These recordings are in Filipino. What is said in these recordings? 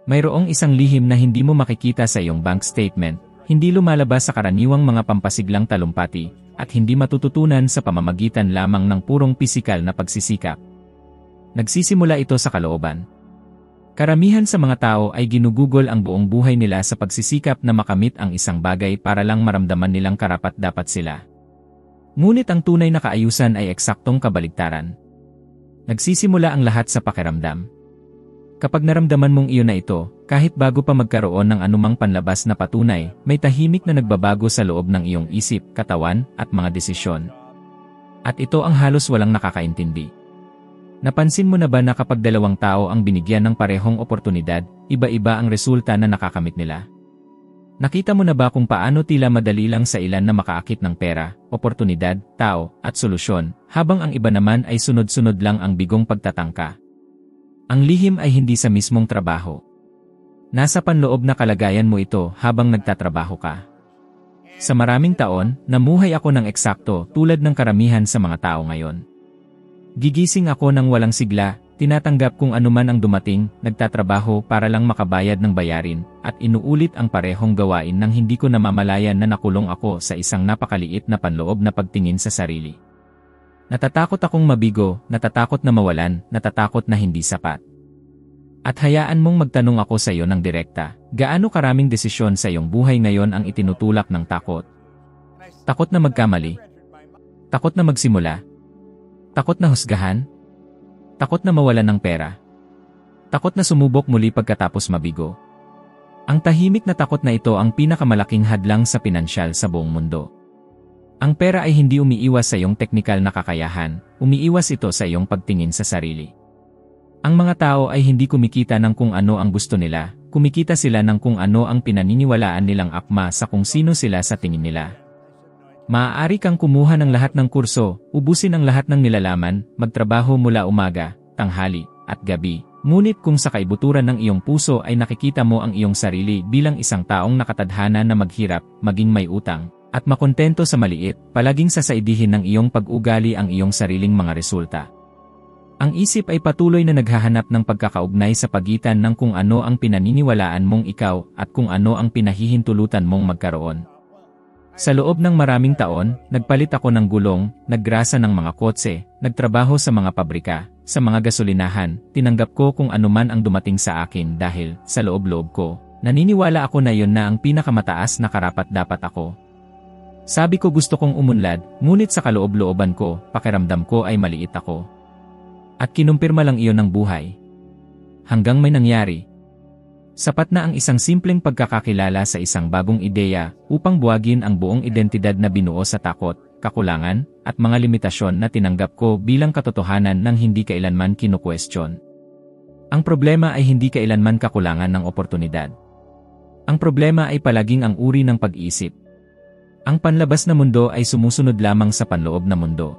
Mayroong isang lihim na hindi mo makikita sa iyong bank statement, hindi lumalabas sa karaniwang mga pampasiglang talumpati, at hindi matututunan sa pamamagitan lamang ng purong pisikal na pagsisikap. Nagsisimula ito sa kalooban. Karamihan sa mga tao ay ginugugol ang buong buhay nila sa pagsisikap na makamit ang isang bagay para lang maramdaman nilang karapat-dapat sila. Ngunit ang tunay na kaayusan ay eksaktong kabaligtaran. Nagsisimula ang lahat sa pakiramdam. Kapag naramdaman mong iyon na ito, kahit bago pa magkaroon ng anumang panlabas na patunay, may tahimik na nagbabago sa loob ng iyong isip, katawan, at mga desisyon. At ito ang halos walang nakakaintindi. Napansin mo na ba na kapag dalawang tao ang binigyan ng parehong oportunidad, iba-iba ang resulta na nakakamit nila? Nakita mo na ba kung paano tila madali lang sa ilan na makaakit ng pera, oportunidad, tao, at solusyon, habang ang iba naman ay sunod-sunod lang ang bigong pagtatangka? Ang lihim ay hindi sa mismong trabaho. Nasa panloob na kalagayan mo ito habang nagtatrabaho ka. Sa maraming taon, namuhay ako ng eksakto tulad ng karamihan sa mga tao ngayon. Gigising ako ng walang sigla, tinatanggap kung anuman ang dumating, nagtatrabaho para lang makabayad ng bayarin, at inuulit ang parehong gawain nang hindi ko namamalayan na nakulong ako sa isang napakaliit na panloob na pagtingin sa sarili. Natatakot akong mabigo, natatakot na mawalan, natatakot na hindi sapat. At hayaan mong magtanong ako sa iyo ng direkta, gaano karaming desisyon sa iyong buhay ngayon ang itinutulak ng takot? Takot na magkamali? Takot na magsimula? Takot na husgahan? Takot na mawalan ng pera? Takot na sumubok muli pagkatapos mabigo? Ang tahimik na takot na ito ang pinakamalaking hadlang sa pinansyal sa buong mundo. Ang pera ay hindi umiiwas sa iyong teknikal na kakayahan, umiiwas ito sa iyong pagtingin sa sarili. Ang mga tao ay hindi kumikita ng kung ano ang gusto nila, kumikita sila ng kung ano ang pinaniniwalaan nilang akma sa kung sino sila sa tingin nila. Maaari kang kumuha ng lahat ng kurso, ubusin ang lahat ng nilalaman, magtrabaho mula umaga, tanghali, at gabi. Ngunit kung sa kaibuturan ng iyong puso ay nakikita mo ang iyong sarili bilang isang taong nakatadhana na maghirap, maging may utang, at makontento sa maliit, palaging sasaidihin ng iyong pag-ugali ang iyong sariling mga resulta. Ang isip ay patuloy na naghahanap ng pagkakaugnay sa pagitan ng kung ano ang pinaniniwalaan mong ikaw at kung ano ang pinahihintulutan mong magkaroon. Sa loob ng maraming taon, nagpalit ako ng gulong, naggrasa ng mga kotse, nagtrabaho sa mga pabrika, sa mga gasolinahan, tinanggap ko kung anuman ang dumating sa akin dahil, sa loob-loob ko, naniniwala ako na yon na ang pinakamataas na karapat-dapat ako. Sabi ko gusto kong umunlad, ngunit sa kaloob-looban ko, pakiramdam ko ay maliit ako. At kinumpirma lang iyon ng buhay. Hanggang may nangyari. Sapat na ang isang simpleng pagkakakilala sa isang bagong ideya upang buwagin ang buong identidad na binuo sa takot, kakulangan, at mga limitasyon na tinanggap ko bilang katotohanan nang hindi kailanman kinukwestiyon. Ang problema ay hindi kailanman kakulangan ng oportunidad. Ang problema ay palaging ang uri ng pag-iisip. Ang panlabas na mundo ay sumusunod lamang sa panloob na mundo.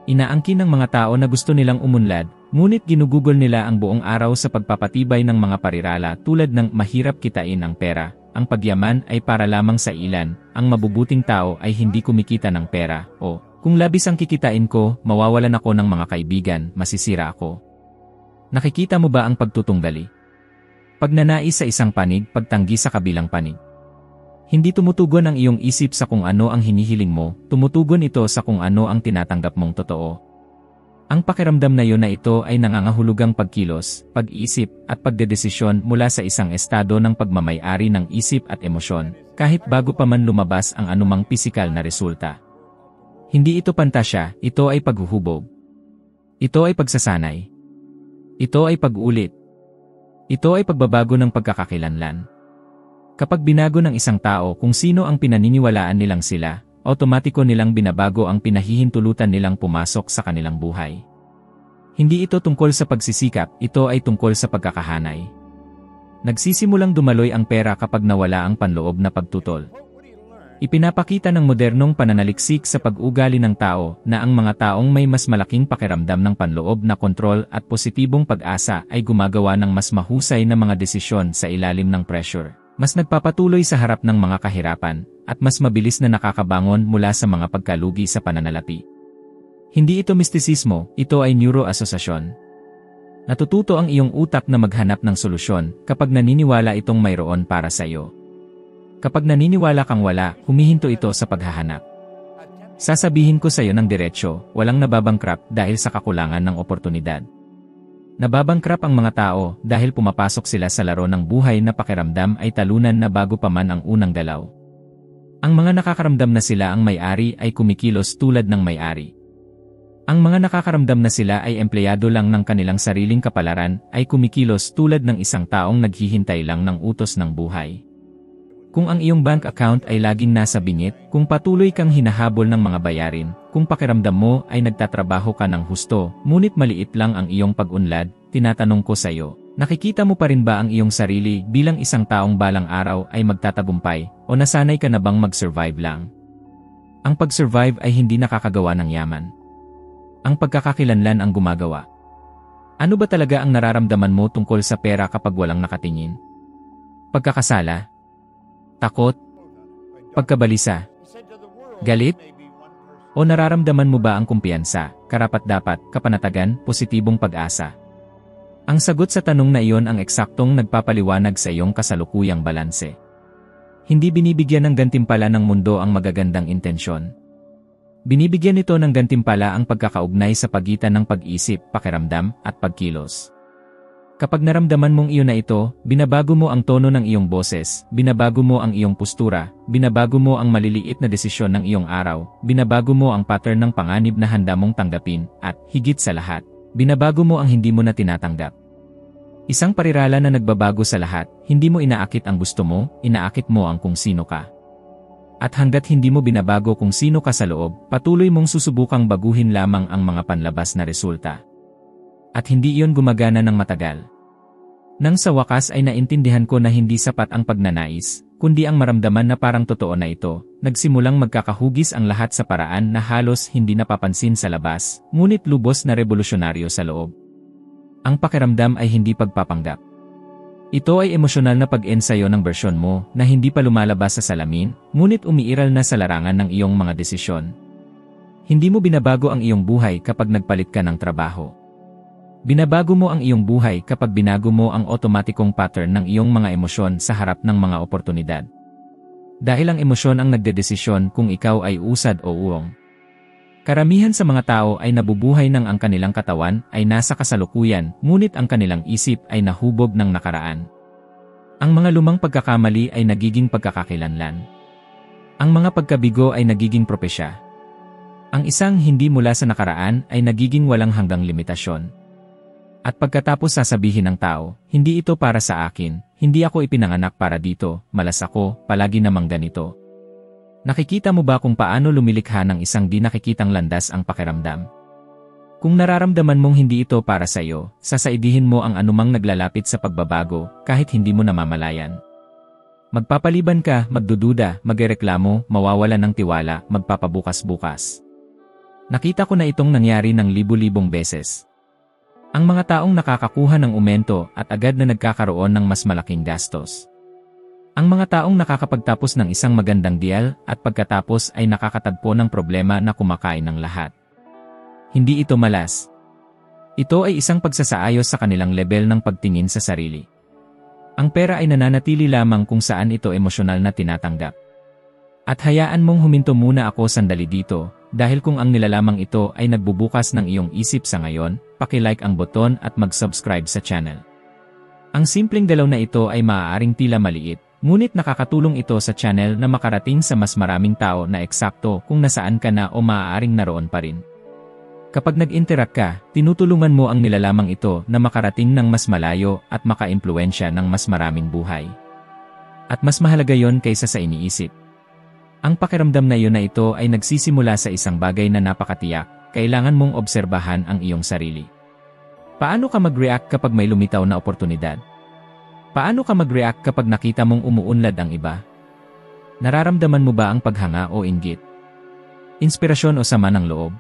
Inaangkin ng mga tao na gusto nilang umunlad, ngunit ginugugol nila ang buong araw sa pagpapatibay ng mga parirala tulad ng mahirap kitain ang pera, ang pagyaman ay para lamang sa ilan, ang mabubuting tao ay hindi kumikita ng pera, o kung labis ang kikitain ko, mawawalan ako ng mga kaibigan, masisira ako. Nakikita mo ba ang pagtutunggali? Pagnanais sa isang panig, pagtanggi sa kabilang panig. Hindi tumutugon ang iyong isip sa kung ano ang hinihiling mo, tumutugon ito sa kung ano ang tinatanggap mong totoo. Ang pakiramdam na iyon na ito ay nangangahulugang pagkilos, pag-iisip, at pagdedesisyon mula sa isang estado ng pagmamay-ari ng isip at emosyon, kahit bago pa man lumabas ang anumang pisikal na resulta. Hindi ito pantasya, ito ay paghuhubog. Ito ay pagsasanay. Ito ay pag-ulit. Ito ay pagbabago ng pagkakakilanlan. Kapag binago ng isang tao kung sino ang pinaniniwalaan nilang sila, automatiko nilang binabago ang pinahihintulutan nilang pumasok sa kanilang buhay. Hindi ito tungkol sa pagsisikap, ito ay tungkol sa pagkakahanay. Nagsisimulang dumaloy ang pera kapag nawala ang panloob na pagtutol. Ipinapakita ng modernong pananaliksik sa pag-ugali ng tao na ang mga taong may mas malaking pakiramdam ng panloob na kontrol at positibong pag-asa ay gumagawa ng mas mahusay na mga desisyon sa ilalim ng pressure. Mas nagpapatuloy sa harap ng mga kahirapan, at mas mabilis na nakakabangon mula sa mga pagkalugi sa pananalapi. Hindi ito mistisismo, ito ay neuroasosasyon. Natututo ang iyong utak na maghanap ng solusyon kapag naniniwala itong mayroon para sa iyo. Kapag naniniwala kang wala, humihinto ito sa paghahanap. Sasabihin ko sa iyo ng diretsyo, walang nababangkrap dahil sa kakulangan ng oportunidad. Nababangkrap ang mga tao dahil pumapasok sila sa laro ng buhay na pakiramdam ay talunan na bago pa man ang unang galaw. Ang mga nakakaramdam na sila ang may-ari ay kumikilos tulad ng may-ari. Ang mga nakakaramdam na sila ay empleyado lang ng kanilang sariling kapalaran ay kumikilos tulad ng isang taong naghihintay lang ng utos ng buhay. Kung ang iyong bank account ay laging nasa bingit, kung patuloy kang hinahabol ng mga bayarin, kung pakiramdam mo ay nagtatrabaho ka ng husto, ngunit maliit lang ang iyong pag-unlad, tinatanong ko sa iyo, nakikita mo pa rin ba ang iyong sarili bilang isang taong balang araw ay magtatagumpay o nasanay ka na bang mag-survive lang? Ang pag-survive ay hindi nakakagawa ng yaman. Ang pagkakakilanlan ang gumagawa. Ano ba talaga ang nararamdaman mo tungkol sa pera kapag walang nakatingin? Pagkakasala? Takot? Pagkabalisa? Galit? O nararamdaman mo ba ang kumpiyansa, karapat-dapat, kapanatagan, positibong pag-asa? Ang sagot sa tanong na iyon ang eksaktong nagpapaliwanag sa iyong kasalukuyang balanse. Hindi binibigyan ng gantimpala ng mundo ang magagandang intensyon. Binibigyan nito ng gantimpala ang pagkakaugnay sa pagitan ng pag-isip, pakiramdam, at pagkilos. Kapag naramdaman mong iyon na ito, binabago mo ang tono ng iyong boses, binabago mo ang iyong postura, binabago mo ang maliliit na desisyon ng iyong araw, binabago mo ang pattern ng panganib na handa mong tanggapin, at, higit sa lahat, binabago mo ang hindi mo na tinatanggap. Isang parirala na nagbabago sa lahat, hindi mo inaakit ang gusto mo, inaakit mo ang kung sino ka. At hanggat hindi mo binabago kung sino ka sa loob, patuloy mong susubukang baguhin lamang ang mga panlabas na resulta. At hindi iyon gumagana ng matagal. Nang sa wakas ay naintindihan ko na hindi sapat ang pagnanais, kundi ang maramdaman na parang totoo na ito, nagsimulang magkakahugis ang lahat sa paraan na halos hindi napapansin sa labas, ngunit lubos na revolusyonaryo sa loob. Ang pakiramdam ay hindi pagpapanggap. Ito ay emosyonal na pag-ensayo ng bersyon mo na hindi pa lumalabas sa salamin, ngunit umiiral na sa larangan ng iyong mga desisyon. Hindi mo binabago ang iyong buhay kapag nagpalit ka ng trabaho. Binabago mo ang iyong buhay kapag binago mo ang otomatikong pattern ng iyong mga emosyon sa harap ng mga oportunidad. Dahil ang emosyon ang nagdedesisyon kung ikaw ay usad o uong. Karamihan sa mga tao ay nabubuhay ng ang kanilang katawan ay nasa kasalukuyan, ngunit ang kanilang isip ay nahubog ng nakaraan. Ang mga lumang pagkakamali ay nagiging pagkakakilanlan. Ang mga pagkabigo ay nagiging propesya. Ang isang hindi mula sa nakaraan ay nagiging walang hanggang limitasyon. At pagkatapos sasabihin ng tao, hindi ito para sa akin, hindi ako ipinanganak para dito, malas ako, palagi namang ganito. Nakikita mo ba kung paano lumilikha ng isang di nakikitang landas ang pakiramdam? Kung nararamdaman mong hindi ito para sa iyo, sasaidihin mo ang anumang naglalapit sa pagbabago kahit hindi mo namamalayan. Magpapaliban ka, magdududa, magreklamo, mawawalan ng tiwala, magpapabukas-bukas. Nakita ko na itong nangyari ng libu-libong beses. Ang mga taong nakakakuha ng umento at agad na nagkakaroon ng mas malaking gastos. Ang mga taong nakakapagtapos ng isang magandang deal at pagkatapos ay nakakatagpo ng problema na kumakain ng lahat. Hindi ito malas. Ito ay isang pagsasaayos sa kanilang level ng pagtingin sa sarili. Ang pera ay nananatili lamang kung saan ito emosyonal na tinatanggap. At hayaan mong huminto muna ako sandali dito, dahil kung ang nilalamang ito ay nagbubukas ng iyong isip sa ngayon, paki-like ang buton at mag-subscribe sa channel. Ang simpleng galaw na ito ay maaaring tila maliit, ngunit nakakatulong ito sa channel na makarating sa mas maraming tao na eksakto kung nasaan ka na o maaaring naroon pa rin. Kapag nag-interact ka, tinutulungan mo ang nilalamang ito na makarating ng mas malayo at maka-impluwensya ng mas maraming buhay. At mas mahalaga yon kaysa sa iniisip. Ang pakiramdam na iyon na ito ay nagsisimula sa isang bagay na napakatiyak, kailangan mong obserbahan ang iyong sarili. Paano ka mag-react kapag may lumitaw na oportunidad? Paano ka mag-react kapag nakita mong umuunlad ang iba? Nararamdaman mo ba ang paghanga o inggit? Inspirasyon o sama ng loob?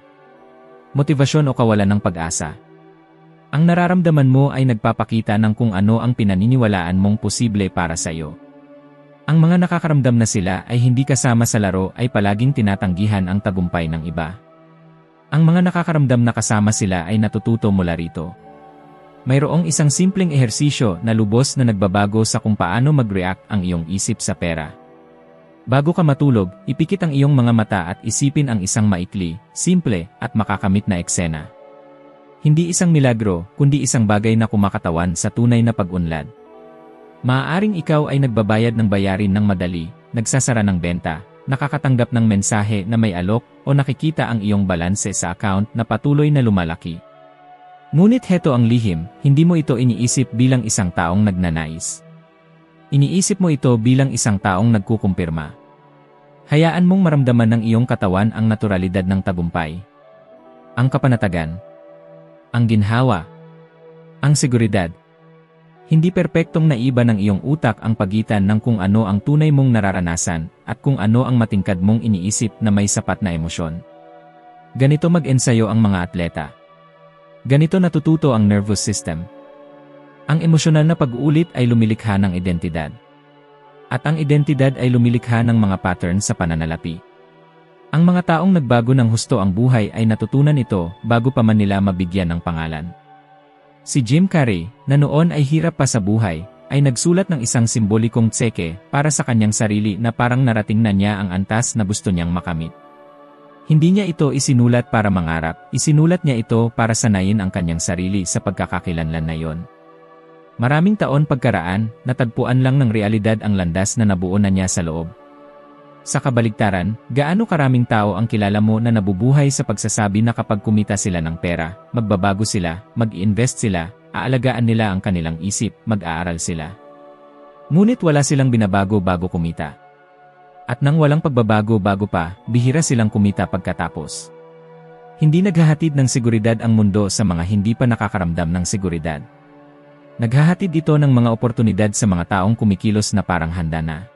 Motivasyon o kawalan ng pag-asa? Ang nararamdaman mo ay nagpapakita ng kung ano ang pinaniniwalaan mong posible para sa iyo. Ang mga nakakaramdam na sila ay hindi kasama sa laro ay palaging tinatanggihan ang tagumpay ng iba. Ang mga nakakaramdam na kasama sila ay natututo mula rito. Mayroong isang simpleng ehersisyo na lubos na nagbabago sa kung paano mag-react ang iyong isip sa pera. Bago ka matulog, ipikit ang iyong mga mata at isipin ang isang maikli, simple, at makakamit na eksena. Hindi isang milagro, kundi isang bagay na kumakatawan sa tunay na pag-unlad. Maaaring ikaw ay nagbabayad ng bayarin ng madali, nagsasara ng benta, nakakatanggap ng mensahe na may alok, o nakikita ang iyong balanse sa account na patuloy na lumalaki. Ngunit heto ang lihim, hindi mo ito iniisip bilang isang taong nagnanais. Iniisip mo ito bilang isang taong nagkukumpirma. Hayaan mong maramdaman ng iyong katawan ang naturalidad ng tagumpay. Ang kapanatagan. Ang ginhawa. Ang seguridad. Hindi perpektong naiba ng iyong utak ang pagitan ng kung ano ang tunay mong nararanasan at kung ano ang matingkad mong iniisip na may sapat na emosyon. Ganito mag-ensayo ang mga atleta. Ganito natututo ang nervous system. Ang emosyonal na pag-uulit ay lumilikha ng identidad. At ang identidad ay lumilikha ng mga pattern sa pananalapi. Ang mga taong nagbago ng husto ang buhay ay natutunan ito bago pa man nila mabigyan ng pangalan. Si Jim Carrey, na noon ay hirap pa sa buhay, ay nagsulat ng isang simbolikong tseke para sa kanyang sarili na parang narating na niya ang antas na gusto niyang makamit. Hindi niya ito isinulat para mangarap, isinulat niya ito para sanayin ang kanyang sarili sa pagkakakilanlan na yon. Maraming taon pagkaraan, natagpuan lang ng realidad ang landas na nabuo na niya sa loob. Sa kabaligtaran, gaano karaming tao ang kilala mo na nabubuhay sa pagsasabi na kapag kumita sila ng pera, magbabago sila, mag-i-invest sila, aalagaan nila ang kanilang isip, mag-aaral sila. Ngunit wala silang binabago bago kumita. At nang walang pagbabago bago pa, bihira silang kumita pagkatapos. Hindi naghahatid ng seguridad ang mundo sa mga hindi pa nakakaramdam ng seguridad. Naghahatid ito ng mga oportunidad sa mga taong kumikilos na parang handa na.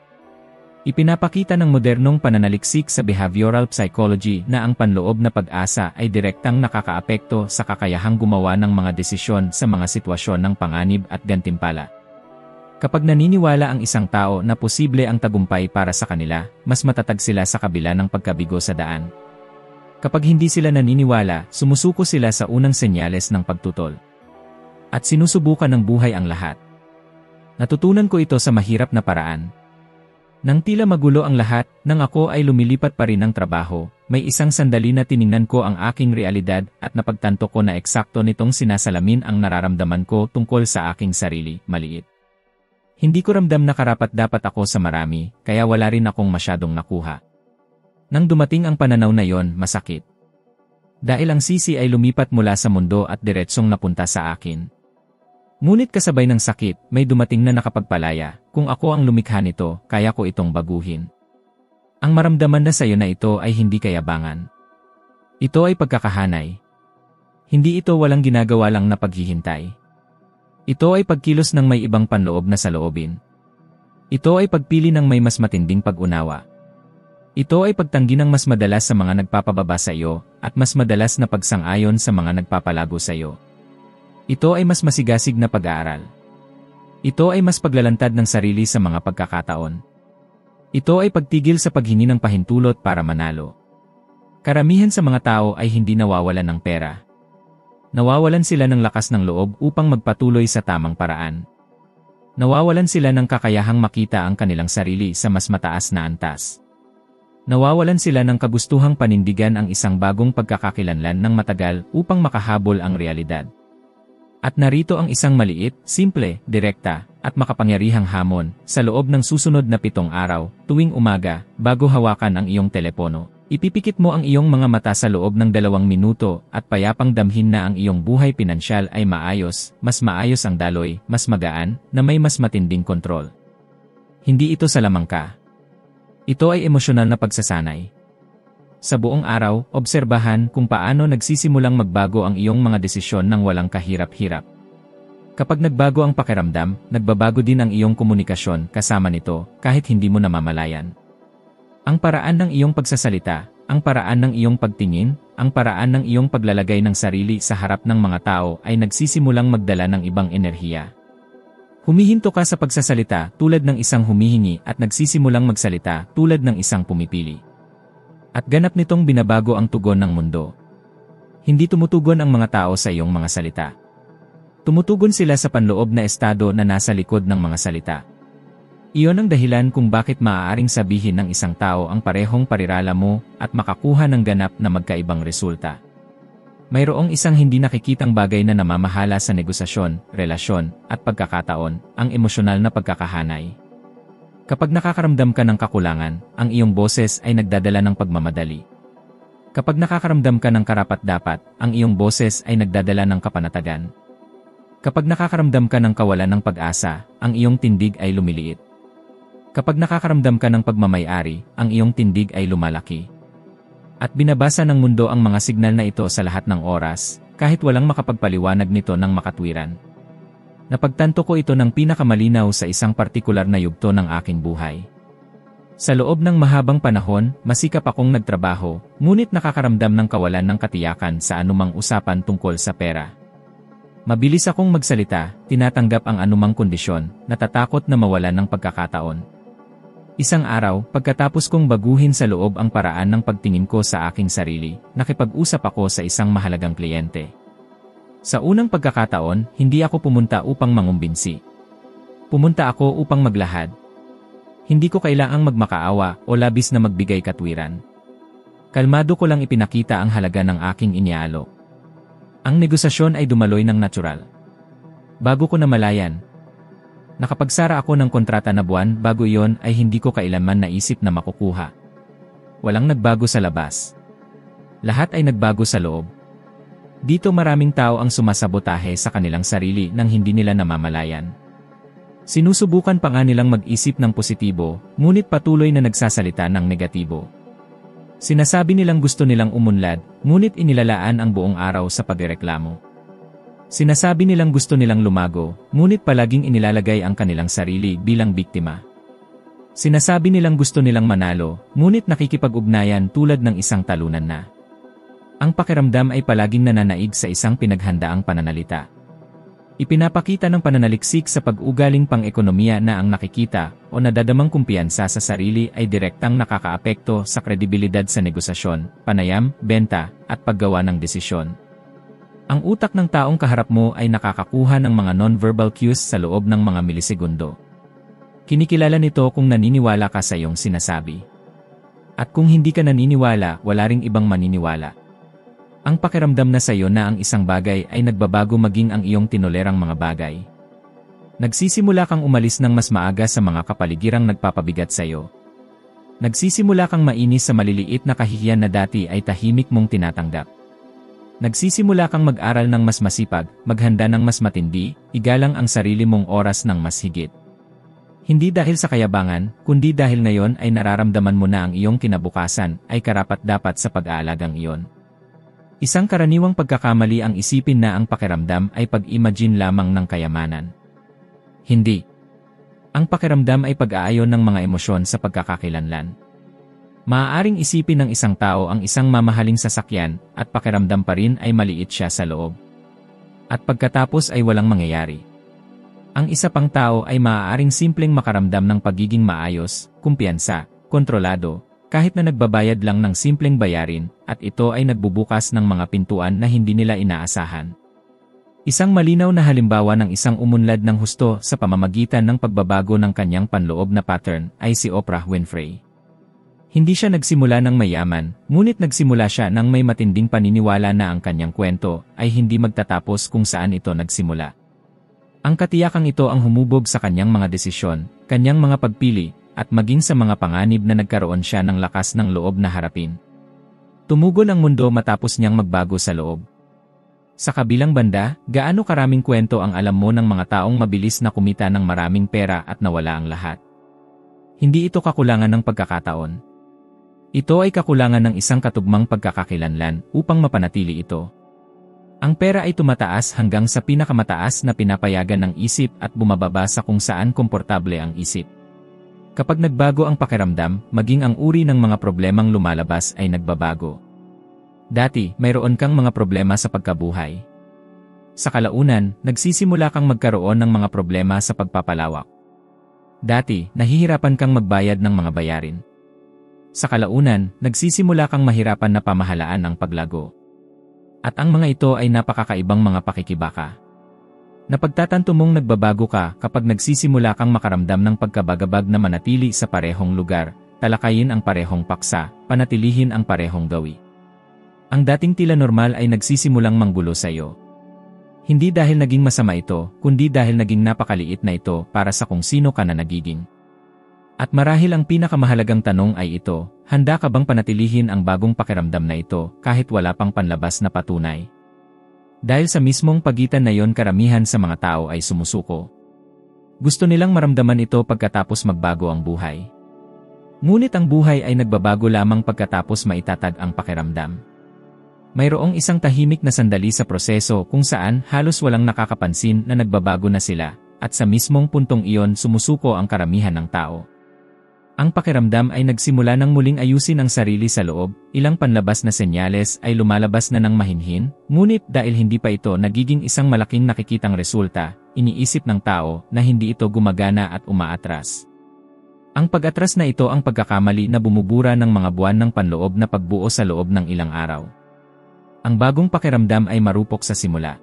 Ipinapakita ng modernong pananaliksik sa behavioral psychology na ang panloob na pag-asa ay direktang nakakaapekto sa kakayahang gumawa ng mga desisyon sa mga sitwasyon ng panganib at gantimpala. Kapag naniniwala ang isang tao na posible ang tagumpay para sa kanila, mas matatag sila sa kabila ng pagkabigo sa daan. Kapag hindi sila naniniwala, sumusuko sila sa unang senyales ng pagtutol. At sinusubukan ng buhay ang lahat. Natutunan ko ito sa mahirap na paraan. Nang tila magulo ang lahat, nang ako ay lumilipat pa rin ng trabaho, may isang sandali na tiningnan ko ang aking realidad at napagtanto ko na eksakto nitong sinasalamin ang nararamdaman ko tungkol sa aking sarili, maliit. Hindi ko ramdam na karapat-dapat ako sa marami, kaya wala rin akong masyadong nakuha. Nang dumating ang pananaw na yon, masakit. Dahil ang sisi ay lumipat mula sa mundo at diretsong napunta sa akin. Ngunit kasabay ng sakit, may dumating na nakapagpalaya, kung ako ang lumikha nito, kaya ko itong baguhin. Ang maramdaman na sa iyo na ito ay hindi kayabangan. Ito ay pagkakahanay. Hindi ito walang ginagawa lang na paghihintay. Ito ay pagkilos ng may ibang panloob na saloobin. Ito ay pagpili ng may mas matinding pag-unawa. Ito ay pagtanggi ng mas madalas sa mga nagpapababa sa iyo, at mas madalas na pagsang-ayon sa mga nagpapalago sa iyo. Ito ay mas masigasig na pag-aaral. Ito ay mas paglalantad ng sarili sa mga pagkakataon. Ito ay pagtigil sa paghingi ng pahintulot para manalo. Karamihan sa mga tao ay hindi nawawalan ng pera. Nawawalan sila ng lakas ng loob upang magpatuloy sa tamang paraan. Nawawalan sila ng kakayahang makita ang kanilang sarili sa mas mataas na antas. Nawawalan sila ng kagustuhang panindigan ang isang bagong pagkakakilanlan ng matagal upang makahabol ang realidad. At narito ang isang maliit, simple, direkta, at makapangyarihang hamon sa loob ng susunod na 7 araw, tuwing umaga, bago hawakan ang iyong telepono. Ipipikit mo ang iyong mga mata sa loob ng 2 minuto at payapang damhin na ang iyong buhay pinansyal ay maayos ang daloy, mas magaan, na may mas matinding kontrol. Hindi ito sa lamang ka. Ito ay emosyonal na pagsasanay. Sa buong araw, obserbahan kung paano nagsisimulang magbago ang iyong mga desisyon nang walang kahirap-hirap. Kapag nagbago ang pakiramdam, nagbabago din ang iyong komunikasyon kasama nito kahit hindi mo namamalayan. Ang paraan ng iyong pagsasalita, ang paraan ng iyong pagtingin, ang paraan ng iyong paglalagay ng sarili sa harap ng mga tao ay nagsisimulang magdala ng ibang enerhiya. Humihinto ka sa pagsasalita tulad ng isang humihingi at nagsisimulang magsalita tulad ng isang pumipili. At ganap nitong binabago ang tugon ng mundo. Hindi tumutugon ang mga tao sa iyong mga salita. Tumutugon sila sa panloob na estado na nasa likod ng mga salita. Iyon ang dahilan kung bakit maaaring sabihin ng isang tao ang parehong parirala mo at makakuha ng ganap na magkaibang resulta. Mayroong isang hindi nakikitang bagay na namamahala sa negosasyon, relasyon, at pagkakataon, ang emosyonal na pagkakahanay. Kapag nakakaramdam ka ng kakulangan, ang iyong boses ay nagdadala ng pagmamadali. Kapag nakakaramdam ka ng karapat-dapat, ang iyong boses ay nagdadala ng kapanatagan. Kapag nakakaramdam ka ng kawalan ng pag-asa, ang iyong tindig ay lumiliit. Kapag nakakaramdam ka ng pagmamayari, ang iyong tindig ay lumalaki. At binabasa ng mundo ang mga signal na ito sa lahat ng oras, kahit walang makapagpaliwanag nito ng makatwiran. Napagtanto ko ito ng pinakamalinaw sa isang partikular na yugto ng aking buhay. Sa loob ng mahabang panahon, masikap akong nagtrabaho, ngunit nakakaramdam ng kawalan ng katiyakan sa anumang usapan tungkol sa pera. Mabilis akong magsalita, tinatanggap ang anumang kondisyon, natatakot na mawalan ng pagkakataon. Isang araw, pagkatapos kong baguhin sa loob ang paraan ng pagtingin ko sa aking sarili, nakipag-usap ako sa isang mahalagang kliyente. Sa unang pagkakataon, hindi ako pumunta upang mangumbinsi. Pumunta ako upang maglahad. Hindi ko kailangang magmakaawa o labis na magbigay katwiran. Kalmado ko lang ipinakita ang halaga ng aking iniaalok. Ang negosasyon ay dumaloy ng natural. Bago ko namalayan, nakapagsara ako ng kontrata na buwan bago iyon ay hindi ko kailanman naisip na makukuha. Walang nagbago sa labas. Lahat ay nagbago sa loob. Dito maraming tao ang sumasabotahe sa kanilang sarili nang hindi nila namamalayan. Sinusubukan pa nga nilang mag-isip ng positibo, ngunit patuloy na nagsasalita ng negatibo. Sinasabi nilang gusto nilang umunlad, ngunit inilalaan ang buong araw sa pagrereklamo. Sinasabi nilang gusto nilang lumago, ngunit palaging inilalagay ang kanilang sarili bilang biktima. Sinasabi nilang gusto nilang manalo, ngunit nakikipag-ugnayan tulad ng isang talunan na. Ang pakiramdam ay palaging nananaig sa isang pinaghandaang pananalita. Ipinapakita ng pananaliksik sa pag-ugaling pang-ekonomiya na ang nakikita o nadadamang kumpiyansa sa sarili ay direktang nakakaapekto sa kredibilidad sa negosasyon, panayam, benta, at paggawa ng desisyon. Ang utak ng taong kaharap mo ay nakakakuha ng mga non-verbal cues sa loob ng mga milisegundo. Kinikilala nito kung naniniwala ka sa iyong sinasabi. At kung hindi ka naniniwala, wala ring ibang maniniwala. Ang pakiramdam na sa iyo na ang isang bagay ay nagbabago maging ang iyong tinolerang mga bagay. Nagsisimula kang umalis ng mas maaga sa mga kapaligirang nagpapabigat sa iyo. Nagsisimula kang mainis sa maliliit na kahihiyan na dati ay tahimik mong tinatanggap. Nagsisimula kang mag-aral ng mas masipag, maghanda ng mas matindi, igalang ang sarili mong oras ng mas higit. Hindi dahil sa kayabangan, kundi dahil ngayon ay nararamdaman mo na ang iyong kinabukasan ay karapat-dapat sa pag-aalagang iyon. Isang karaniwang pagkakamali ang isipin na ang pakiramdam ay pag-imagine lamang ng kayamanan. Hindi. Ang pakiramdam ay pag-aayon ng mga emosyon sa pagkakakilanlan. Maaaring isipin ng isang tao ang isang mamahaling sasakyan at pakiramdam pa rin ay maliit siya sa loob. At pagkatapos ay walang mangyayari. Ang isa pang tao ay maaaring simpleng makaramdam ng pagiging maayos, kumpiyansa, kontrolado, kahit na nagbabayad lang ng simpleng bayarin, at ito ay nagbubukas ng mga pintuan na hindi nila inaasahan. Isang malinaw na halimbawa ng isang umunlad ng husto sa pamamagitan ng pagbabago ng kanyang panloob na pattern ay si Oprah Winfrey. Hindi siya nagsimula ng mayaman, ngunit nagsimula siya ng may matinding paniniwala na ang kanyang kwento ay hindi magtatapos kung saan ito nagsimula. Ang katiyakang ito ang humubog sa kanyang mga desisyon, kanyang mga pagpili, at maging sa mga panganib na nagkaroon siya ng lakas ng loob na harapin. Tumugon ang mundo matapos niyang magbago sa loob. Sa kabilang banda, gaano karaming kwento ang alam mo ng mga taong mabilis na kumita ng maraming pera at nawala ang lahat? Hindi ito kakulangan ng pagkakataon. Ito ay kakulangan ng isang katugmang pagkakakilanlan upang mapanatili ito. Ang pera ay tumataas hanggang sa pinakamataas na pinapayagan ng isip at bumababa sa kung saan komportable ang isip. Kapag nagbago ang pakiramdam, maging ang uri ng mga problemang lumalabas ay nagbabago. Dati, mayroon kang mga problema sa pagkabuhay. Sa kalaunan, nagsisimula kang magkaroon ng mga problema sa pagpapalawak. Dati, nahihirapan kang magbayad ng mga bayarin. Sa kalaunan, nagsisimula kang mahirapan na pamahalaan ang paglago. At ang mga ito ay napakakaibang mga pakikibaka. Napagtatanto mong nagbabago ka kapag nagsisimula kang makaramdam ng pagkabagabag na manatili sa parehong lugar, talakayin ang parehong paksa, panatilihin ang parehong gawi. Ang dating tila normal ay nagsisimulang manggulo sa iyo. Hindi dahil naging masama ito, kundi dahil naging napakaliit na ito para sa kung sino ka na nagiging. At marahil ang pinakamahalagang tanong ay ito, handa ka bang panatilihin ang bagong pakiramdam na ito kahit wala pang panlabas na patunay? Dahil sa mismong pagitan na yon karamihan sa mga tao ay sumusuko. Gusto nilang maramdaman ito pagkatapos magbago ang buhay. Ngunit ang buhay ay nagbabago lamang pagkatapos maitatag ang pakiramdam. Mayroong isang tahimik na sandali sa proseso kung saan halos walang nakakapansin na nagbabago na sila, at sa mismong puntong iyon sumusuko ang karamihan ng tao. Ang pakiramdam ay nagsimula ng muling ayusin ang sarili sa loob, ilang panlabas na senyales ay lumalabas na ng mahinhin, ngunit dahil hindi pa ito nagiging isang malaking nakikitang resulta, iniisip ng tao na hindi ito gumagana at umaatras. Ang pag-atras na ito ang pagkakamali na bumubura ng mga buwan ng panloob na pagbuo sa loob ng ilang araw. Ang bagong pakiramdam ay marupok sa simula.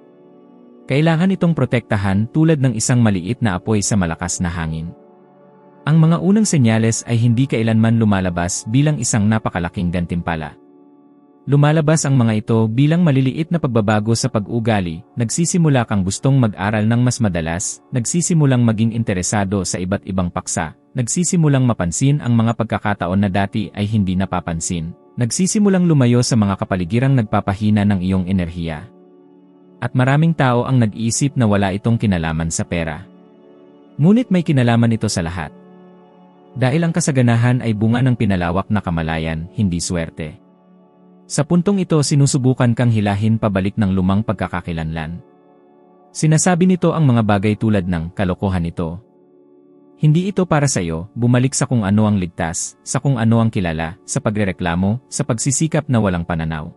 Kailangan itong protektahan tulad ng isang maliit na apoy sa malakas na hangin. Ang mga unang senyales ay hindi kailanman lumalabas bilang isang napakalaking gantimpala. Lumalabas ang mga ito bilang maliliit na pagbabago sa pag-ugali, nagsisimula kang gustong mag-aral ng mas madalas, nagsisimulang maging interesado sa iba't ibang paksa, nagsisimulang mapansin ang mga pagkakataon na dati ay hindi napapansin, nagsisimulang lumayo sa mga kapaligirang nagpapahina ng iyong enerhiya. At maraming tao ang nag-iisip na wala itong kinalaman sa pera. Ngunit may kinalaman ito sa lahat. Dahil ang kasaganahan ay bunga ng pinalawak na kamalayan, hindi swerte. Sa puntong ito sinusubukan kang hilahin pabalik ng lumang pagkakakilanlan. Sinasabi nito ang mga bagay tulad ng kalokohan ito. Hindi ito para sa iyo, bumalik sa kung ano ang ligtas, sa kung ano ang kilala, sa pagrereklamo, sa pagsisikap na walang pananaw.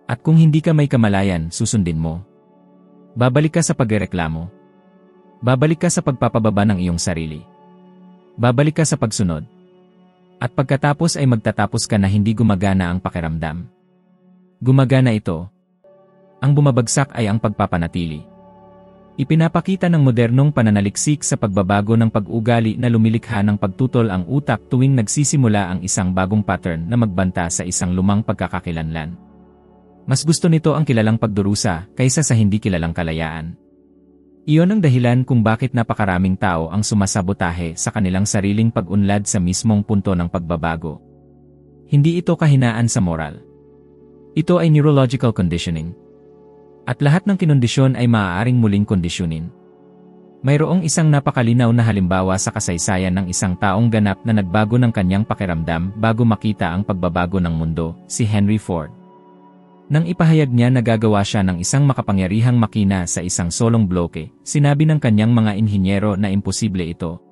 At kung hindi ka may kamalayan, susundin mo. Babalik ka sa pagrereklamo. Babalik ka sa pagpapababa ng iyong sarili. Babalik ka sa pagsunod. At pagkatapos ay magtatapos ka na hindi gumagana ang pakiramdam. Gumagana ito. Ang bumabagsak ay ang pagpapanatili. Ipinapakita ng modernong pananaliksik sa pagbabago ng pag-ugali na lumilikha ng pagtutol ang utak tuwing nagsisimula ang isang bagong pattern na magbanta sa isang lumang pagkakakilanlan. Mas gusto nito ang kilalang pagdurusa kaysa sa hindi kilalang kalayaan. Iyon ang dahilan kung bakit napakaraming tao ang sumasabotahe sa kanilang sariling pag-unlad sa mismong punto ng pagbabago. Hindi ito kahinaan sa moral. Ito ay neurological conditioning. At lahat ng kinondisyon ay maaaring muling kondisyonin. Mayroong isang napakalinaw na halimbawa sa kasaysayan ng isang taong ganap na nagbago ng kanyang pakiramdam bago makita ang pagbabago ng mundo, si Henry Ford. Nang ipahayag niya na gagawa siya ng isang makapangyarihang makina sa isang solong bloke, sinabi ng kanyang mga inhinyero na imposible ito.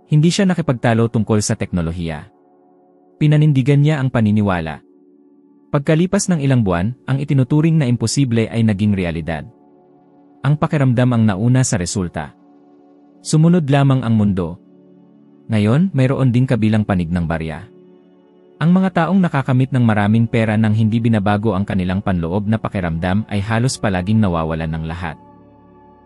Hindi siya nakipagtalo tungkol sa teknolohiya. Pinanindigan niya ang paniniwala. Pagkalipas ng ilang buwan, ang itinuturing na imposible ay naging realidad. Ang pakiramdam ang nauna sa resulta. Sumunod lamang ang mundo. Ngayon, mayroon ding kabilang panig ng barya. Ang mga taong nakakamit ng maraming pera nang hindi binabago ang kanilang panloob na pakiramdam ay halos palaging nawawalan ng lahat.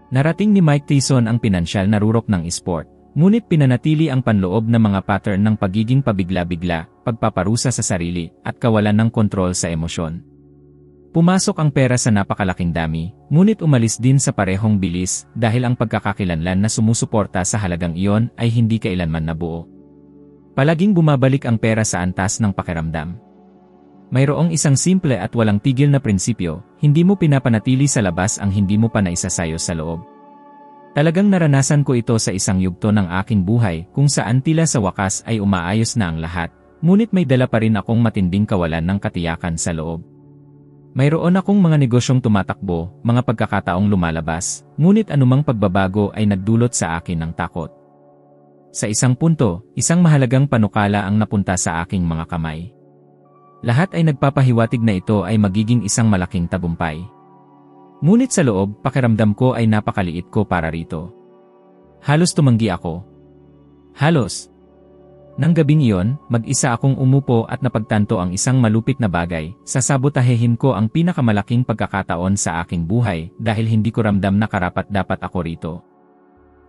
Narating ni Mike Tyson ang pinansyal na rurok ng esport, ngunit pinanatili ang panloob na mga pattern ng pagiging pabigla-bigla, pagpaparusa sa sarili, at kawalan ng kontrol sa emosyon. Pumasok ang pera sa napakalaking dami, ngunit umalis din sa parehong bilis dahil ang pagkakakilanlan na sumusuporta sa halagang iyon ay hindi kailanman nabuo. Palaging bumabalik ang pera sa antas ng pakiramdam. Mayroong isang simple at walang tigil na prinsipyo, hindi mo pinapanatili sa labas ang hindi mo pa naisasayo sa loob. Talagang naranasan ko ito sa isang yugto ng aking buhay kung saan tila sa wakas ay umaayos na ang lahat, ngunit may dala pa rin akong matinding kawalan ng katiyakan sa loob. Mayroon akong mga negosyong tumatakbo, mga pagkakataong lumalabas, ngunit anumang pagbabago ay nagdulot sa akin ng takot. Sa isang punto, isang mahalagang panukala ang napunta sa aking mga kamay. Lahat ay nagpapahiwatig na ito ay magiging isang malaking tagumpay. Ngunit sa loob, pakiramdam ko ay napakaliit ko para rito. Halos tumanggi ako. Halos. Nang gabing iyon, mag-isa akong umupo at napagtanto ang isang malupit na bagay. Sasabotahehin ko ang pinakamalaking pagkakataon sa aking buhay dahil hindi ko ramdam na karapat-dapat ako rito.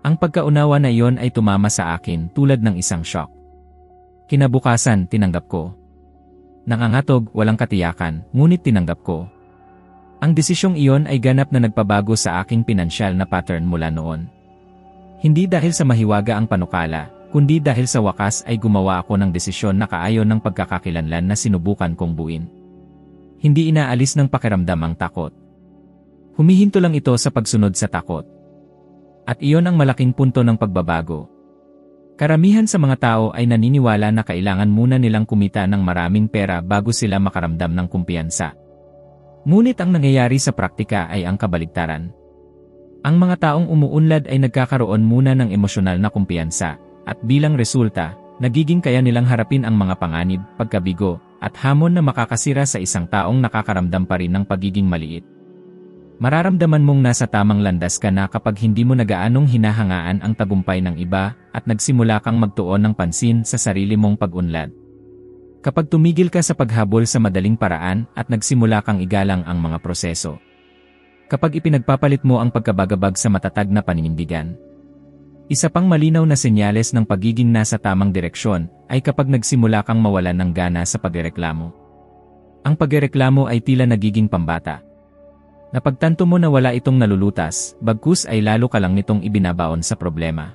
Ang pagkaunawa na iyon ay tumama sa akin tulad ng isang shock. Kinabukasan, tinanggap ko. Nangangatog, walang katiyakan, ngunit tinanggap ko. Ang desisyong iyon ay ganap na nagpabago sa aking pinansyal na pattern mula noon. Hindi dahil sa mahiwaga ang panukala, kundi dahil sa wakas ay gumawa ako ng desisyon na kaayon ng pagkakakilanlan na sinubukan kong buuin. Hindi inaalis ng pakiramdam ang takot. Humihinto lang ito sa pagsunod sa takot. At iyon ang malaking punto ng pagbabago. Karamihan sa mga tao ay naniniwala na kailangan muna nilang kumita ng maraming pera bago sila makaramdam ng kumpiyansa. Ngunit ang nangyayari sa praktika ay ang kabaligtaran. Ang mga taong umuunlad ay nagkakaroon muna ng emosyonal na kumpiyansa. At bilang resulta, nagiging kaya nilang harapin ang mga panganib, pagkabigo, at hamon na makakasira sa isang taong nakakaramdam pa rin ng pagiging maliit. Mararamdaman mong nasa tamang landas ka na kapag hindi mo nagaanong hinahangaan ang tagumpay ng iba at nagsimula kang magtuon ng pansin sa sarili mong pag-unlad. Kapag tumigil ka sa paghabol sa madaling paraan at nagsimula kang igalang ang mga proseso. Kapag ipinagpapalit mo ang pagkabagabag sa matatag na paninindigan. Isa pang malinaw na senyales ng pagiging nasa tamang direksyon ay kapag nagsimula kang mawalan ng gana sa pagrereklamo. Ang pagrereklamo ay tila nagiging pambata. Napagtanto mo na wala itong nalulutas, bagkus ay lalo ka lang nitong ibinabaon sa problema.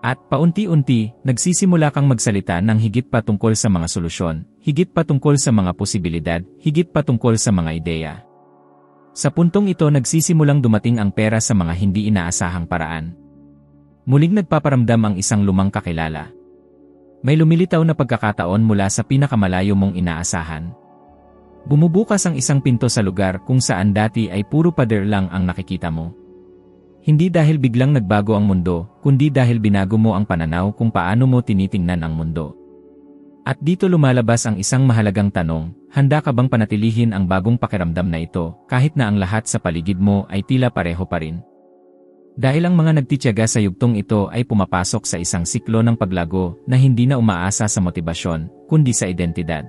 At paunti-unti, nagsisimula kang magsalita ng higit pa tungkol sa mga solusyon, higit pa tungkol sa mga posibilidad, higit pa tungkol sa mga ideya. Sa puntong ito nagsisimulang dumating ang pera sa mga hindi inaasahang paraan. Muling nagpaparamdam ang isang lumang kakilala. May lumilitaw na pagkakataon mula sa pinakamalayo mong inaasahan. Bumubukas ang isang pinto sa lugar kung saan dati ay puro pader lang ang nakikita mo. Hindi dahil biglang nagbago ang mundo, kundi dahil binago mo ang pananaw kung paano mo tinitingnan ang mundo. At dito lumalabas ang isang mahalagang tanong, handa ka bang panatilihin ang bagong pakiramdam na ito kahit na ang lahat sa paligid mo ay tila pareho pa rin? Dahil ang mga nagtitiyaga sa yugtong ito ay pumapasok sa isang siklo ng paglago na hindi na umaasa sa motibasyon, kundi sa identidad.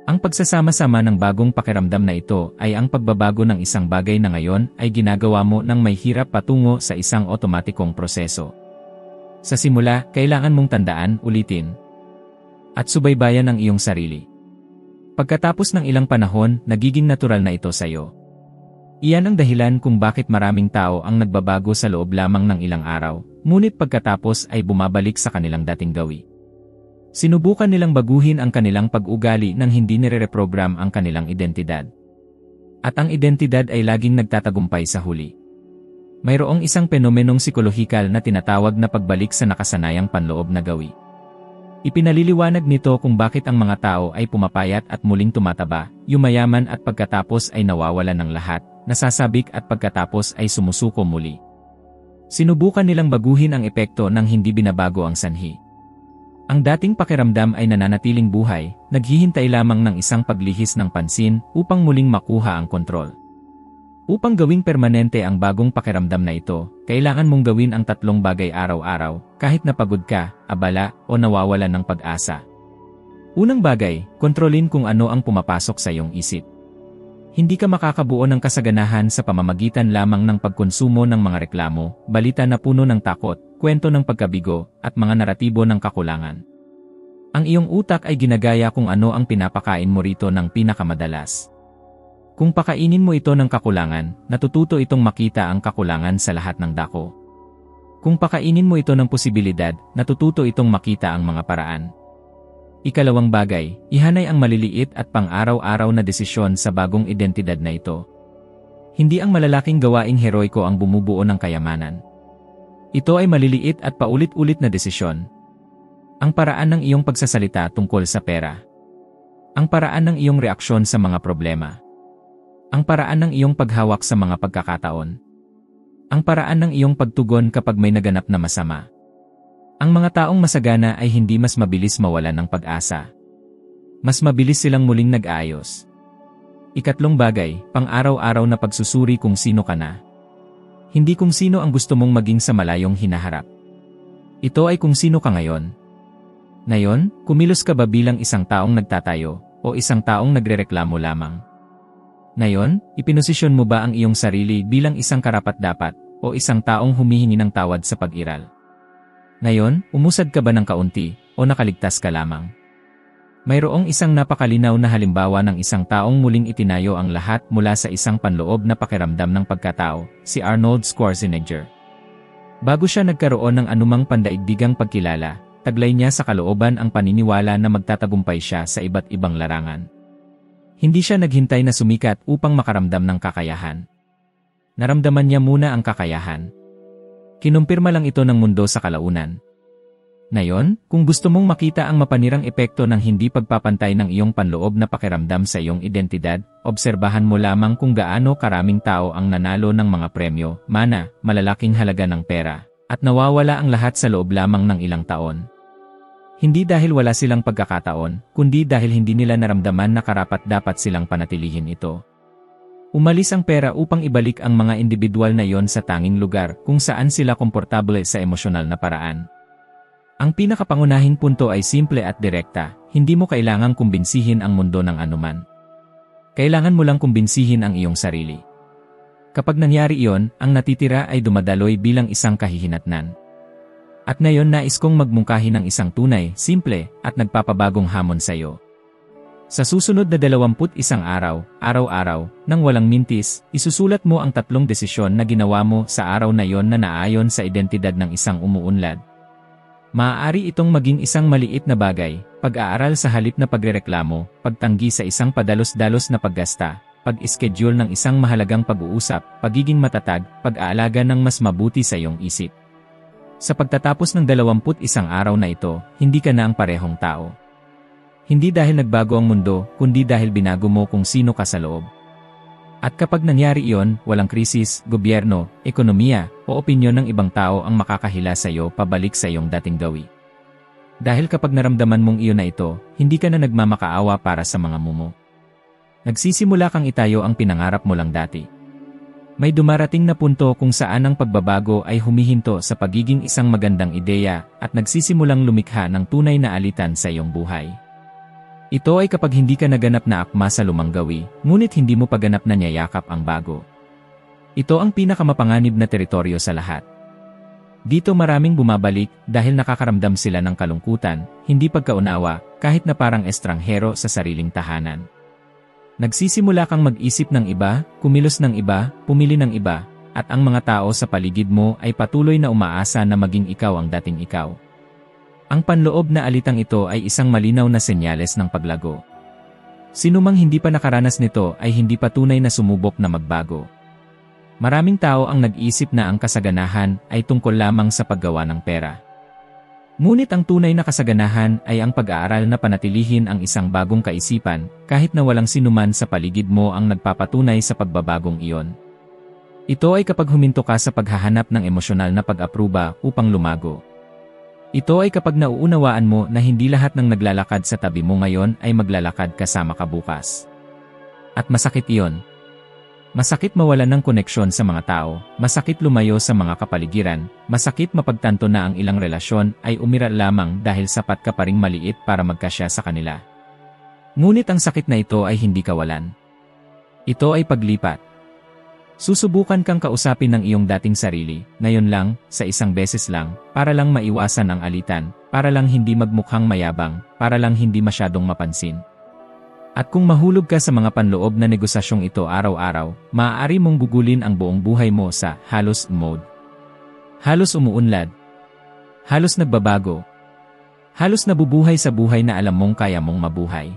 Ang pagsasama-sama ng bagong pakiramdam na ito ay ang pagbabago ng isang bagay na ngayon ay ginagawa mo ng may hirap patungo sa isang otomatikong proseso. Sa simula, kailangan mong tandaan, ulitin, at subaybayan ang iyong sarili. Pagkatapos ng ilang panahon, nagiging natural na ito sa iyo. Iyan ang dahilan kung bakit maraming tao ang nagbabago sa loob lamang ng ilang araw, ngunit pagkatapos ay bumabalik sa kanilang dating gawi. Sinubukan nilang baguhin ang kanilang pag-ugali nang hindi nire-reprogram ang kanilang identidad. At ang identidad ay laging nagtatagumpay sa huli. Mayroong isang fenomenong psikolohikal na tinatawag na pagbalik sa nakasanayang panloob na gawi. Ipinaliliwanag nito kung bakit ang mga tao ay pumapayat at muling tumataba, yumayaman at pagkatapos ay nawawalan ng lahat, nasasabik at pagkatapos ay sumusuko muli. Sinubukan nilang baguhin ang epekto ng hindi binabago ang sanhi. Ang dating pakiramdam ay nananatiling buhay, naghihintay lamang ng isang paglihis ng pansin upang muling makuha ang kontrol. Upang gawing permanente ang bagong pakiramdam na ito, kailangan mong gawin ang tatlong bagay araw-araw, kahit napagod ka, abala, o nawawalan ng pag-asa. Unang bagay, kontrolin kung ano ang pumapasok sa iyong isip. Hindi ka makakabuo ng kasaganahan sa pamamagitan lamang ng pagkonsumo ng mga reklamo, balita na puno ng takot, kwento ng pagkabigo, at mga naratibo ng kakulangan. Ang iyong utak ay ginagaya kung ano ang pinapakain mo rito ng pinakamadalas. Kung pakainin mo ito ng kakulangan, natututo itong makita ang kakulangan sa lahat ng dako. Kung pakainin mo ito ng posibilidad, natututo itong makita ang mga paraan. Ikalawang bagay, ihanay ang maliliit at pang-araw-araw na desisyon sa bagong identidad na ito. Hindi ang malalaking gawaing heroiko ang bumubuo ng kayamanan. Ito ay maliliit at paulit-ulit na desisyon. Ang paraan ng iyong pagsasalita tungkol sa pera. Ang paraan ng iyong reaksyon sa mga problema. Ang paraan ng iyong paghawak sa mga pagkakataon. Ang paraan ng iyong pagtugon kapag may naganap na masama. Ang mga taong masagana ay hindi mas mabilis mawalan ng pag-asa. Mas mabilis silang muling nag-ayos. Ikatlong bagay, pang-araw-araw na pagsusuri kung sino ka na. Hindi kung sino ang gusto mong maging sa malayong hinaharap. Ito ay kung sino ka ngayon. Ngayon, kumilos ka ba bilang isang taong nagtatayo o isang taong nagrereklamo lamang? Ngayon, ipinosisyon mo ba ang iyong sarili bilang isang karapat-dapat o isang taong humihingi ng tawad sa pag-iral? Ngayon, umusad ka ba ng kaunti o nakaligtas ka lamang? Mayroong isang napakalinaw na halimbawa ng isang taong muling itinayo ang lahat mula sa isang panloob na pakiramdam ng pagkatao, si Arnold Schwarzenegger. Bago siya nagkaroon ng anumang pandaigdigang pagkilala, taglay niya sa kalooban ang paniniwala na magtatagumpay siya sa iba't ibang larangan. Hindi siya naghintay na sumikat upang makaramdam ng kakayahan. Naramdaman niya muna ang kakayahan. Kinumpirma lang ito ng mundo sa kalaunan. Ngayon, kung gusto mong makita ang mapanirang epekto ng hindi pagpapantay ng iyong panloob na pakiramdam sa iyong identidad, obserbahan mo lamang kung gaano karaming tao ang nanalo ng mga premyo, mana, malalaking halaga ng pera, at nawawala ang lahat sa loob lamang ng ilang taon. Hindi dahil wala silang pagkakataon, kundi dahil hindi nila naramdaman na karapat-dapat silang panatilihin ito. Umalis ang pera upang ibalik ang mga individual na iyon sa tanging lugar kung saan sila komportable sa emosyonal na paraan. Ang pinakapangunahing punto ay simple at direkta, hindi mo kailangang kumbinsihin ang mundo ng anuman. Kailangan mo lang kumbinsihin ang iyong sarili. Kapag nangyari iyon, ang natitira ay dumadaloy bilang isang kahihinatnan. At ngayon nais kong magmungkahi ng isang tunay, simple, at nagpapabagong hamon sa iyo. Sa susunod na 21 araw, araw-araw, nang walang mintis, isusulat mo ang 3 desisyon na ginawa mo sa araw na iyon na naayon sa identidad ng isang umuunlad. Maaari itong maging isang maliit na bagay, pag-aaral sa halip na pagrereklamo, pagtanggi sa isang padalos-dalos na paggasta, pag-schedule ng isang mahalagang pag-uusap, pagiging matatag, pag-aalaga ng mas mabuti sa iyong isip. Sa pagtatapos ng 21 araw na ito, hindi ka na ang parehong tao. Hindi dahil nagbago ang mundo, kundi dahil binago mo kung sino ka sa loob. At kapag nangyari iyon, walang krisis, gobyerno, ekonomiya, o opinyon ng ibang tao ang makakahila sa iyo pabalik sa iyong dating gawi. Dahil kapag naramdaman mong iyon na ito, hindi ka na nagmamakaawa para sa mga mumo. Nagsisimula kang itayo ang pinangarap mo lang dati. May dumarating na punto kung saan ang pagbabago ay humihinto sa pagiging isang magandang ideya at nagsisimulang lumikha ng tunay na alitan sa iyong buhay. Ito ay kapag hindi ka naganap na akma sa lumang gawi, ngunit hindi mo paganap na niyayakap ang bago. Ito ang pinakamapanganib na teritoryo sa lahat. Dito maraming bumabalik dahil nakakaramdam sila ng kalungkutan, hindi pagkaunawa, kahit na parang estranghero sa sariling tahanan. Nagsisimula kang mag-isip ng iba, kumilos ng iba, pumili ng iba, at ang mga tao sa paligid mo ay patuloy na umaasa na maging ikaw ang dating ikaw. Ang panloob na alitang ito ay isang malinaw na senyales ng paglago. Sinumang hindi pa nakaranas nito ay hindi pa tunay na sumubok na magbago. Maraming tao ang nag-isip na ang kasaganahan ay tungkol lamang sa paggawa ng pera. Ngunit ang tunay na kasaganahan ay ang pag-aaral na panatilihin ang isang bagong kaisipan kahit na walang sinuman sa paligid mo ang nagpapatunay sa pagbabagong iyon. Ito ay kapag huminto ka sa paghahanap ng emosyonal na pag-apruba upang lumago. Ito ay kapag nauunawaan mo na hindi lahat ng naglalakad sa tabi mo ngayon ay maglalakad kasama ka bukas. At masakit iyon. Masakit mawalan ng koneksyon sa mga tao, masakit lumayo sa mga kapaligiran, masakit mapagtanto na ang ilang relasyon ay umira lamang dahil sapat ka pa ring maliit para magkasya sa kanila. Ngunit ang sakit na ito ay hindi kawalan. Ito ay paglipat. Susubukan kang kausapin ng iyong dating sarili, ngayon lang, sa isang beses lang, para lang maiwasan ang alitan, para lang hindi magmukhang mayabang, para lang hindi masyadong mapansin. At kung mahulog ka sa mga panloob na negosasyong ito araw-araw, maaari mong gugulin ang buong buhay mo sa halos mode. Halos umuunlad. Halos nagbabago. Halos nabubuhay sa buhay na alam mong kaya mong mabuhay.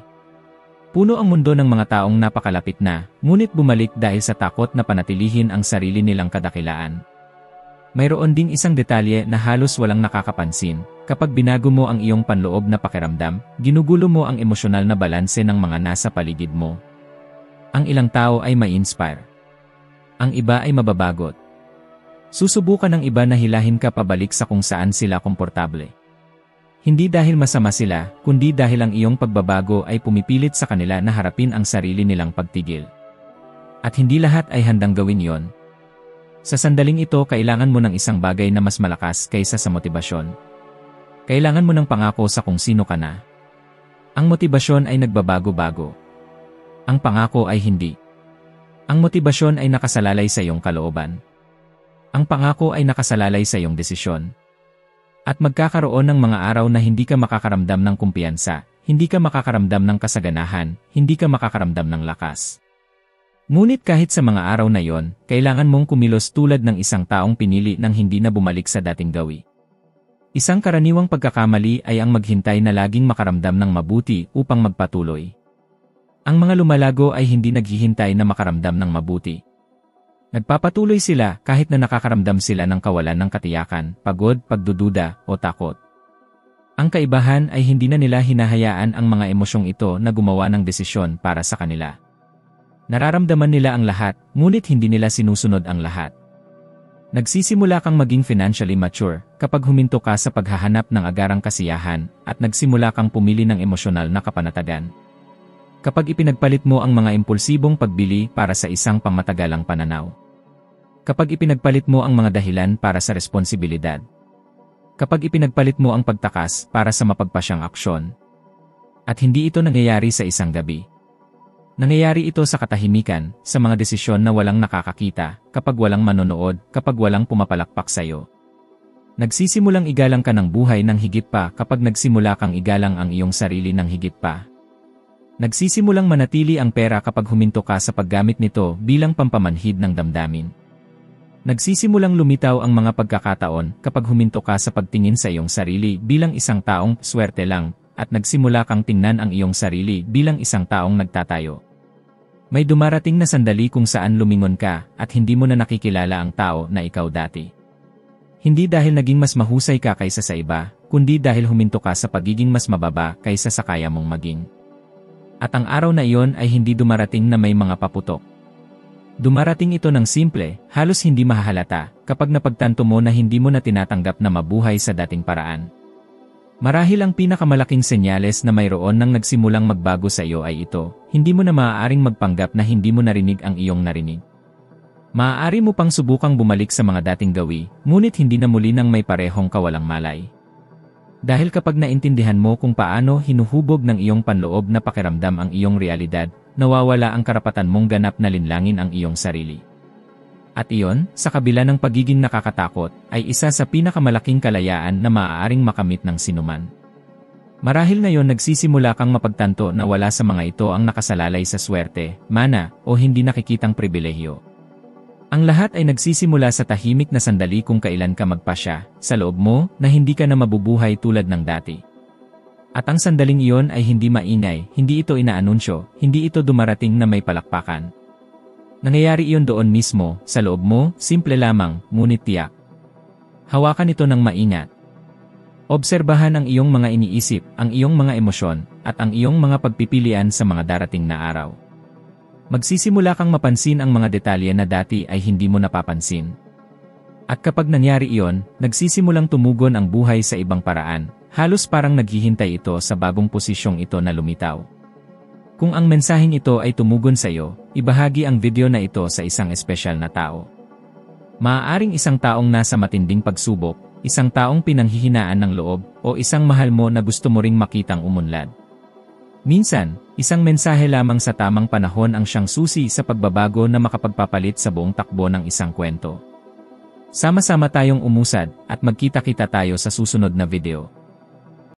Puno ang mundo ng mga taong napakalapit na, ngunit bumalik dahil sa takot na panatilihin ang sarili nilang kadakilaan. Mayroon ding isang detalye na halos walang nakakapansin. Kapag binago mo ang iyong panloob na pakiramdam, ginugulo mo ang emosyonal na balanse ng mga nasa paligid mo. Ang ilang tao ay ma-inspire. Ang iba ay mababagot. Susubukan ng iba na hilahin ka pabalik sa kung saan sila komportable. Hindi dahil masama sila, kundi dahil ang iyong pagbabago ay pumipilit sa kanila na harapin ang sarili nilang pagtigil. At hindi lahat ay handang gawin yon. Sa sandaling ito kailangan mo ng isang bagay na mas malakas kaysa sa motibasyon. Kailangan mo ng pangako sa kung sino ka na. Ang motibasyon ay nagbabago-bago. Ang pangako ay hindi. Ang motibasyon ay nakasalalay sa iyong kalooban. Ang pangako ay nakasalalay sa iyong desisyon. At magkakaroon ng mga araw na hindi ka makakaramdam ng kumpiyansa, hindi ka makakaramdam ng kasaganahan, hindi ka makakaramdam ng lakas. Ngunit kahit sa mga araw na yon, kailangan mong kumilos tulad ng isang taong pinili ng hindi na bumalik sa dating gawi. Isang karaniwang pagkakamali ay ang maghintay na laging makaramdam ng mabuti upang magpatuloy. Ang mga lumalago ay hindi naghihintay na makaramdam ng mabuti. Nagpapatuloy sila kahit na nakakaramdam sila ng kawalan ng katiyakan, pagod, pagdududa, o takot. Ang kaibahan ay hindi na nila hinahayaan ang mga emosyong ito na gumawa ng desisyon para sa kanila. Nararamdaman nila ang lahat, ngunit hindi nila sinusunod ang lahat. Nagsisimula kang maging financially mature kapag huminto ka sa paghahanap ng agarang kasiyahan at nagsimula kang pumili ng emosyonal na kapanatagan. Kapag ipinagpalit mo ang mga impulsibong pagbili para sa isang pangmatagalang pananaw. Kapag ipinagpalit mo ang mga dahilan para sa responsibilidad. Kapag ipinagpalit mo ang pagtakas para sa mapagpasyang aksyon. At hindi ito nangyayari sa isang gabi. Nangyayari ito sa katahimikan, sa mga desisyon na walang nakakakita, kapag walang manonood, kapag walang pumapalakpak sa iyo. Nagsisimulang igalang ka ng buhay ng higit pa kapag nagsimula kang igalang ang iyong sarili ng higit pa. Nagsisimulang manatili ang pera kapag huminto ka sa paggamit nito bilang pampamanhid ng damdamin. Nagsisimulang lumitaw ang mga pagkakataon kapag huminto ka sa pagtingin sa iyong sarili bilang isang taong swerte lang, at nagsimula kang tingnan ang iyong sarili bilang isang taong nagtatayo. May dumarating na sandali kung saan lumingon ka at hindi mo na nakikilala ang tao na ikaw dati. Hindi dahil naging mas mahusay ka kaysa sa iba, kundi dahil huminto ka sa pagiging mas mababa kaysa sa kaya mong maging. At ang araw na iyon ay hindi dumarating na may mga paputok. Dumarating ito ng simple, halos hindi mahahalata, kapag napagtanto mo na hindi mo na tinatanggap na mabuhay sa dating paraan. Marahil ang pinakamalaking senyales na mayroon nang nagsimulang magbago sa iyo ay ito, hindi mo na maaaring magpanggap na hindi mo narinig ang iyong narinig. Maaari mo pang subukang bumalik sa mga dating gawi, ngunit hindi na muli nang may parehong kawalang malay. Dahil kapag naintindihan mo kung paano hinuhubog ng iyong panloob na pakiramdam ang iyong realidad, nawawala ang karapatan mong ganap na linlangin ang iyong sarili. At iyon, sa kabila ng pagiging nakakatakot, ay isa sa pinakamalaking kalayaan na maaaring makamit ng sinuman. Marahil ngayon nagsisimula kang mapagtanto na wala sa mga ito ang nakasalalay sa swerte, mana, o hindi nakikitang pribilehyo. Ang lahat ay nagsisimula sa tahimik na sandali kung kailan ka magpasya, sa loob mo, na hindi ka na mabubuhay tulad ng dati. At ang sandaling iyon ay hindi maingay, hindi ito inaanunsyo, hindi ito dumarating na may palakpakan. Nangyayari iyon doon mismo, sa loob mo, simple lamang, ngunit tiyak. Hawakan ito ng maingat. Obserbahan ang iyong mga iniisip, ang iyong mga emosyon, at ang iyong mga pagpipilian sa mga darating na araw. Magsisimula kang mapansin ang mga detalye na dati ay hindi mo napapansin. At kapag nangyari iyon, nagsisimulang tumugon ang buhay sa ibang paraan, halos parang naghihintay ito sa bagong posisyong ito na lumitaw. Kung ang mensaheng ito ay tumugon sa iyo, ibahagi ang video na ito sa isang espesyal na tao. Maaaring isang taong nasa matinding pagsubok, isang taong pinanghihinaan ng loob, o isang mahal mo na gusto mo ring makitang umunlad. Minsan, isang mensahe lamang sa tamang panahon ang siyang susi sa pagbabago na makapagpapalit sa buong takbo ng isang kwento. Sama-sama tayong umusad at magkita-kita tayo sa susunod na video.